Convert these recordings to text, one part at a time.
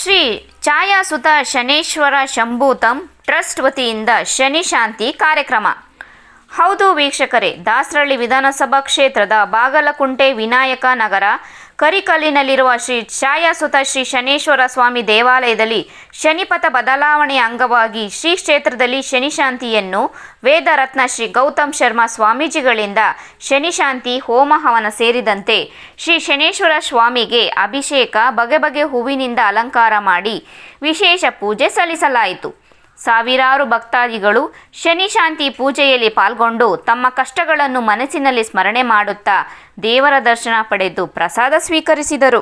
Shri ಛಾಯಾಸುತ Shaneshwara ಶಂಭೂತಂ trust ವತಿಯಿಂದ ಶನಿ ಶಾಂತಿ ಕಾರ್ಯಕ್ರಮ. ಹೌದು ವೀಕ್ಷಕರೇ, ದಾಸರಳ್ಳಿ ವಿಧಾನಸಭಾ ಕ್ಷೇತ್ರದ ಬಾಗಲಕುಂಟೆ ವಿನಾಯಕ ನಗರ ಕರಿಕಲ್ಲಿನಲ್ಲಿರುವ ಶ್ರೀ ಛಾಯಾಸುತ ಶ್ರೀ ಶನೇಶ್ವರ ಸ್ವಾಮಿ ದೇವಾಲಯದಲ್ಲಿ ಶನಿಪಥ ಬದಲಾವಣೆಯ ಅಂಗವಾಗಿ ಶ್ರೀ ಕ್ಷೇತ್ರದಲ್ಲಿ ಶನಿ ಶಾಂತಿಯನ್ನು ವೇದರತ್ನ ಶ್ರೀ ಗೌತಮ್ ಶರ್ಮಾ ಸ್ವಾಮೀಜಿಗಳಿಂದ ಶನಿಶಾಂತಿ ಹೋಮ ಹವನ ಸೇರಿದಂತೆ ಶ್ರೀ ಶನೇಶ್ವರ ಸ್ವಾಮಿಗೆ ಅಭಿಷೇಕ, ಬಗೆ ಬಗೆ ಹೂವಿನಿಂದ ಅಲಂಕಾರ ಮಾಡಿ ವಿಶೇಷ ಪೂಜೆ ಸಲ್ಲಿಸಲಾಯಿತು. ಸಾವಿರಾರು ಭಕ್ತಾದಿಗಳು ಶನಿ ಶಾಂತಿ ಪೂಜೆಯಲ್ಲಿ ಪಾಲ್ಗೊಂಡು ತಮ್ಮ ಕಷ್ಟಗಳನ್ನು ಮನಸ್ಸಿನಲ್ಲಿ ಸ್ಮರಣೆ ಮಾಡುತ್ತಾ ದೇವರ ದರ್ಶನ ಪಡೆದು ಪ್ರಸಾದ ಸ್ವೀಕರಿಸಿದರು.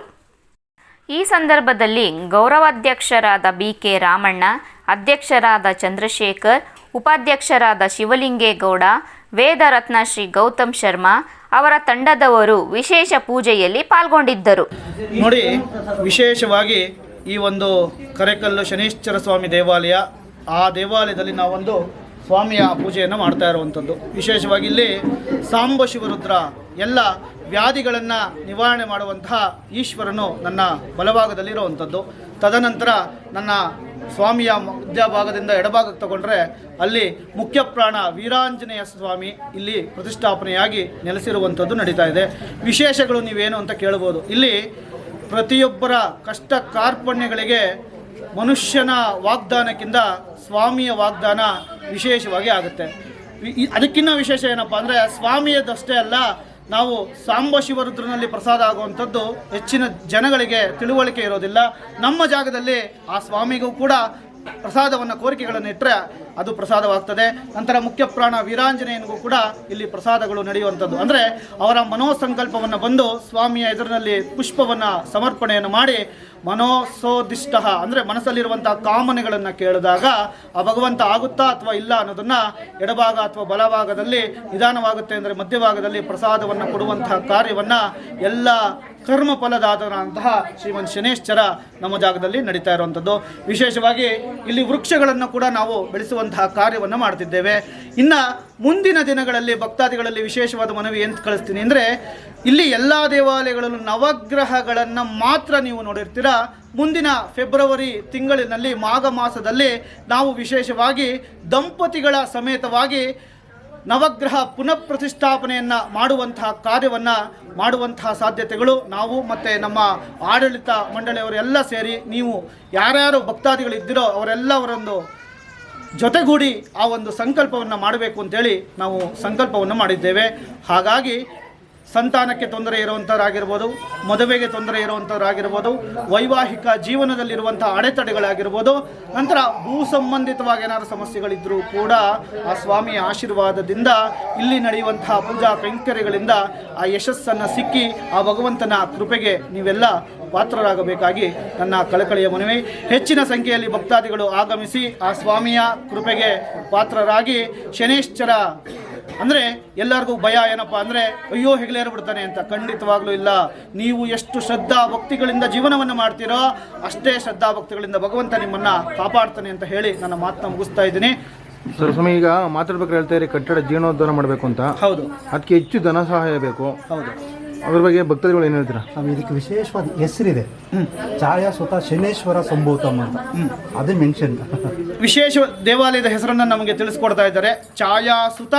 ಈ ಸಂದರ್ಭದಲ್ಲಿ ಗೌರವಾಧ್ಯಕ್ಷರಾದ BK ರಾಮಣ್ಣ, ಅಧ್ಯಕ್ಷರಾದ ಚಂದ್ರಶೇಖರ್, ಉಪಾಧ್ಯಕ್ಷರಾದ ಶಿವಲಿಂಗೇಗೌಡ, ವೇದರತ್ನ ಶ್ರೀ ಗೌತಮ್ ಶರ್ಮಾ ಅವರ ತಂಡದವರು ವಿಶೇಷ ಪೂಜೆಯಲ್ಲಿ ಪಾಲ್ಗೊಂಡಿದ್ದರು. ನೋಡಿ, ವಿಶೇಷವಾಗಿ ಈ ಒಂದು ಕರೆಕಲ್ಲು ಶನೀಶ್ವರ ಸ್ವಾಮಿ ದೇವಾಲಯ, ಆ ದೇವಾಲಯದಲ್ಲಿ ನಾವೊಂದು ಸ್ವಾಮಿಯ ಪೂಜೆಯನ್ನು ಮಾಡ್ತಾ ಇರುವಂಥದ್ದು. ವಿಶೇಷವಾಗಿ ಇಲ್ಲಿ ಸಾಂಬ ಶಿವರುದ್ರ ಎಲ್ಲ ವ್ಯಾಧಿಗಳನ್ನು ನಿವಾರಣೆ ಮಾಡುವಂತಹ ಈಶ್ವರನು ನನ್ನ ಬಲಭಾಗದಲ್ಲಿರುವಂಥದ್ದು. ತದನಂತರ ನನ್ನ ಸ್ವಾಮಿಯ ಮಧ್ಯಭಾಗದಿಂದ ಎಡಭಾಗಕ್ಕೆ ತಗೊಂಡ್ರೆ ಅಲ್ಲಿ ಮುಖ್ಯ ಪ್ರಾಣ ವೀರಾಂಜನೇಯ ಸ್ವಾಮಿ ಇಲ್ಲಿ ಪ್ರತಿಷ್ಠಾಪನೆಯಾಗಿ ನೆಲೆಸಿರುವಂಥದ್ದು ನಡೀತಾ ಇದೆ. ವಿಶೇಷಗಳು ನೀವೇನು ಅಂತ ಕೇಳ್ಬೋದು. ಇಲ್ಲಿ ಪ್ರತಿಯೊಬ್ಬರ ಕಷ್ಟ ಕಾರ್ಪಣ್ಯಗಳಿಗೆ ಮನುಷ್ಯನ ವಾಗ್ದಾನಕ್ಕಿಂತ ಸ್ವಾಮಿಯ ವಾಗ್ದಾನ ವಿಶೇಷವಾಗಿ ಆಗುತ್ತೆ. ಅದಕ್ಕಿಂತ ವಿಶೇಷ ಏನಪ್ಪ ಅಂದರೆ, ಸ್ವಾಮಿಯದಷ್ಟೇ ಅಲ್ಲ, ನಾವು ಸಾಂಬ ಶಿವರುದ್ರನಲ್ಲಿ ಪ್ರಸಾದ ಆಗುವಂಥದ್ದು ಹೆಚ್ಚಿನ ಜನಗಳಿಗೆ ತಿಳುವಳಿಕೆ ಇರೋದಿಲ್ಲ. ನಮ್ಮ ಜಾಗದಲ್ಲಿ ಆ ಸ್ವಾಮಿಗೂ ಕೂಡ ಪ್ರಸಾದವನ್ನು, ಕೋರಿಕೆಗಳನ್ನು ಇಟ್ಟರೆ ಅದು ಪ್ರಸಾದವಾಗ್ತದೆ. ನಂತರ ಮುಖ್ಯ ಪ್ರಾಣ ವೀರಾಂಜನೇಯನಿಗೂ ಕೂಡ ಇಲ್ಲಿ ಪ್ರಸಾದಗಳು ನಡೆಯುವಂಥದ್ದು. ಅಂದರೆ ಅವರ ಮನೋಸಂಕಲ್ಪವನ್ನು ಬಂದು ಸ್ವಾಮಿಯ ಎದುರಿನಲ್ಲಿ ಪುಷ್ಪವನ್ನು ಸಮರ್ಪಣೆಯನ್ನು ಮಾಡಿ ಮನೋಸೋದಿಷ್ಟ ಅಂದರೆ ಮನಸ್ಸಲ್ಲಿರುವಂಥ ಕಾಮನೆಗಳನ್ನು ಕೇಳಿದಾಗ ಆ ಭಗವಂತ ಆಗುತ್ತಾ ಅಥವಾ ಇಲ್ಲ ಅನ್ನೋದನ್ನು ಎಡಭಾಗ ಅಥವಾ ಬಲಭಾಗದಲ್ಲಿ ನಿಧಾನವಾಗುತ್ತೆ ಅಂದರೆ ಮಧ್ಯಭಾಗದಲ್ಲಿ ಪ್ರಸಾದವನ್ನು ಕೊಡುವಂತಹ ಕಾರ್ಯವನ್ನು ಎಲ್ಲ ಕರ್ಮ ಫಲದಾದಂತಹ ಶ್ರೀಮನ್ ಶನೇಶ್ವರ ನಮ್ಮ ಜಾಗದಲ್ಲಿ ನಡೀತಾ ಇರುವಂಥದ್ದು. ವಿಶೇಷವಾಗಿ ಇಲ್ಲಿ ವೃಕ್ಷಗಳನ್ನು ಕೂಡ ನಾವು ಬೆಳೆಸುವಂತಹ ಕಾರ್ಯವನ್ನು ಮಾಡ್ತಿದ್ದೇವೆ. ಇನ್ನು ಮುಂದಿನ ದಿನಗಳಲ್ಲಿ ಭಕ್ತಾದಿಗಳಲ್ಲಿ ವಿಶೇಷವಾದ ಮನವಿ ಏನು ಕಳಿಸ್ತೀನಿ ಅಂದರೆ, ಇಲ್ಲಿ ಎಲ್ಲ ದೇವಾಲಯಗಳಲ್ಲೂ ನವಗ್ರಹಗಳನ್ನು ಮಾತ್ರ ನೀವು ನೋಡಿರ್ತೀರ. ಮುಂದಿನ ಫೆಬ್ರವರಿ ತಿಂಗಳಿನಲ್ಲಿ, ಮಾಘ ಮಾಸದಲ್ಲಿ ನಾವು ವಿಶೇಷವಾಗಿ ದಂಪತಿಗಳ ಸಮೇತವಾಗಿ ನವಗ್ರಹ ಪುನಃ ಪ್ರತಿಷ್ಠಾಪನೆಯನ್ನು ಮಾಡುವಂತಹ ಕಾರ್ಯವನ್ನು ಮಾಡುವಂತಹ ಸಾಧ್ಯತೆಗಳು ನಾವು ಮತ್ತು ನಮ್ಮ ಆಡಳಿತ ಮಂಡಳಿಯವರೆಲ್ಲ ಸೇರಿ, ನೀವು ಯಾರ್ಯಾರು ಭಕ್ತಾದಿಗಳಿದ್ದೀರೋ ಅವರೆಲ್ಲವರೊಂದು ಜೊತೆಗೂಡಿ ಆ ಒಂದು ಸಂಕಲ್ಪವನ್ನು ಮಾಡಬೇಕು ಅಂತೇಳಿ ನಾವು ಸಂಕಲ್ಪವನ್ನು ಮಾಡಿದ್ದೇವೆ. ಹಾಗಾಗಿ ಸಂತಾನಕ್ಕೆ ತೊಂದರೆ ಇರುವಂಥವರಾಗಿರ್ಬೋದು, ಮದುವೆಗೆ ತೊಂದರೆ ಇರುವಂಥವರಾಗಿರ್ಬೋದು, ವೈವಾಹಿಕ ಜೀವನದಲ್ಲಿರುವಂಥ ಅಡೆತಡೆಗಳಾಗಿರ್ಬೋದು, ನಂತರ ಭೂ ಸಂಬಂಧಿತವಾಗಿ ಏನಾದರೂ ಸಮಸ್ಯೆಗಳಿದ್ದರೂ ಕೂಡ ಆ ಸ್ವಾಮಿಯ ಆಶೀರ್ವಾದದಿಂದ ಇಲ್ಲಿ ನಡೆಯುವಂತಹ ಪೂಜಾ ಕೈಂಕರ್ಯಗಳಿಂದ ಆ ಯಶಸ್ಸನ್ನು ಸಿಕ್ಕಿ ಆ ಭಗವಂತನ ಕೃಪೆಗೆ ನೀವೆಲ್ಲ ಪಾತ್ರರಾಗಬೇಕಾಗಿ ನನ್ನ ಕಳಕಳಿಯ ಮನವಿ. ಹೆಚ್ಚಿನ ಸಂಖ್ಯೆಯಲ್ಲಿ ಭಕ್ತಾದಿಗಳು ಆಗಮಿಸಿ ಆ ಸ್ವಾಮಿಯ ಕೃಪೆಗೆ ಪಾತ್ರರಾಗಿ ಶನೇಶ್ವರ ಅಂದರೆ ಎಲ್ಲರಿಗೂ ಭಯ ಏನಪ್ಪ ಅಂದರೆ, ಅಯ್ಯೋ ಹೆಗಲೇರು ಬಿಡ್ತಾನೆ ಅಂತ. ಖಂಡಿತವಾಗ್ಲೂ ಇಲ್ಲ. ನೀವು ಎಷ್ಟು ಶ್ರದ್ಧಾ ಭಕ್ತಿಗಳಿಂದ ಜೀವನವನ್ನು ಮಾಡ್ತೀರೋ ಅಷ್ಟೇ ಶ್ರದ್ಧಾ ಭಕ್ತಿಗಳಿಂದ ಭಗವಂತ ನಿಮ್ಮನ್ನು ಕಾಪಾಡ್ತಾನೆ ಅಂತ ಹೇಳಿ ನನ್ನ ಮಾತನ್ನ ಮುಗಿಸ್ತಾ ಇದ್ದೀನಿ. ಸರ್, ಸ್ವಾಮಿ ಈಗ ಮಾತಾಡ್ಬೇಕಾದ್ರೆ ಹೇಳ್ತಾ ಇರಿ ಕಟ್ಟಡ ಜೀರ್ಣೋದ್ಧಾರ ಮಾಡಬೇಕು ಅಂತ. ಹೌದು, ಅದಕ್ಕೆ ಹೆಚ್ಚು ಧನ ಸಹಾಯ ಬೇಕು. ಹೌದು. ಅದ್ರ ಬಗ್ಗೆ ಭಕ್ತಾದಿಗಳು ಏನು ಹೇಳ್ತೀರಾ? ಇದಕ್ಕೆ ವಿಶೇಷವಾದ ಹೆಸರಿದೆ, ಛಾಯಾಸುತ ಶನೇಶ್ವರ ಸಂಭೂತಂ ಅಂತ. ಅದೇ ಮೆನ್ಷನ್. ವಿಶೇಷ ದೇವಾಲಯದ ಹೆಸರನ್ನು ನಮಗೆ ತಿಳಿಸ್ಕೊಡ್ತಾ ಇದ್ದಾರೆ. ಛಾಯಾಸುತ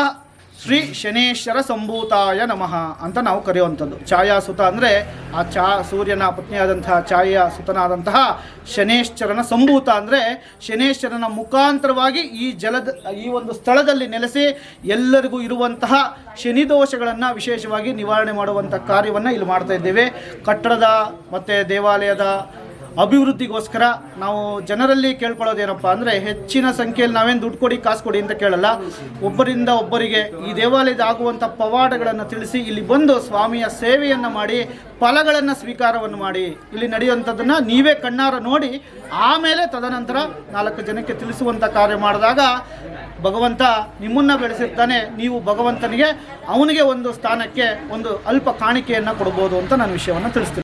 ಶ್ರೀ ಶನೇಶ್ವರ ಸಂಭೂತಾಯ ನಮಃ ಅಂತ ನಾವು ಕರೆಯುವಂಥದ್ದು. ಛಾಯಾಸುತ ಅಂದರೆ ಆ ಸೂರ್ಯನ ಪತ್ನಿಯಾದಂತಹ ಛಾಯಾಸುತನಾದಂತಹ ಶನೇಶ್ವರನ ಸಂಭೂತ ಅಂದರೆ ಶನೇಶ್ವರನ ಮುಖಾಂತರವಾಗಿ ಈ ಒಂದು ಸ್ಥಳದಲ್ಲಿ ನೆಲೆಸಿ ಎಲ್ಲರಿಗೂ ಇರುವಂತಹ ಶನಿದೋಷಗಳನ್ನು ವಿಶೇಷವಾಗಿ ನಿವಾರಣೆ ಮಾಡುವಂಥ ಕಾರ್ಯವನ್ನು ಇಲ್ಲಿ ಮಾಡ್ತಾ ಇದ್ದೇವೆ. ಕಟ್ಟಡದ ಮತ್ತು ದೇವಾಲಯದ ಅಭಿವೃದ್ಧಿಗೋಸ್ಕರ ನಾವು ಜನರಲ್ಲಿ ಕೇಳ್ಕೊಳ್ಳೋದೇನಪ್ಪ ಅಂದರೆ, ಹೆಚ್ಚಿನ ಸಂಖ್ಯೆಯಲ್ಲಿ ನಾವೇನು ದುಡ್ಡು ಕೊಡಿ ಕಾಸು ಕೊಡಿ ಅಂತ ಕೇಳಲ್ಲ. ಒಬ್ಬರಿಂದ ಒಬ್ಬರಿಗೆ ಈ ದೇವಾಲಯದ ಆಗುವಂಥ ಪವಾಡಗಳನ್ನು ತಿಳಿಸಿ ಇಲ್ಲಿ ಬಂದು ಸ್ವಾಮಿಯ ಸೇವೆಯನ್ನು ಮಾಡಿ ಫಲಗಳನ್ನು ಸ್ವೀಕಾರವನ್ನು ಮಾಡಿ ಇಲ್ಲಿ ನಡೆಯುವಂಥದ್ದನ್ನು ನೀವೇ ಕಣ್ಣಾರ ನೋಡಿ ಆಮೇಲೆ ತದನಂತರ 4 ಜನಕ್ಕೆ ತಿಳಿಸುವಂಥ ಕಾರ್ಯ ಮಾಡಿದಾಗ ಭಗವಂತ ನಿಮ್ಮನ್ನು ಬೆಳೆಸಿರ್ತಾನೆ. ನೀವು ಭಗವಂತನಿಗೆ ಅವನಿಗೆ ಒಂದು ಸ್ಥಾನಕ್ಕೆ ಒಂದು ಅಲ್ಪ ಕಾಣಿಕೆಯನ್ನು ಕೊಡ್ಬೋದು ಅಂತ ನಾನು ವಿಷಯವನ್ನು ತಿಳಿಸ್ತೀನಿ.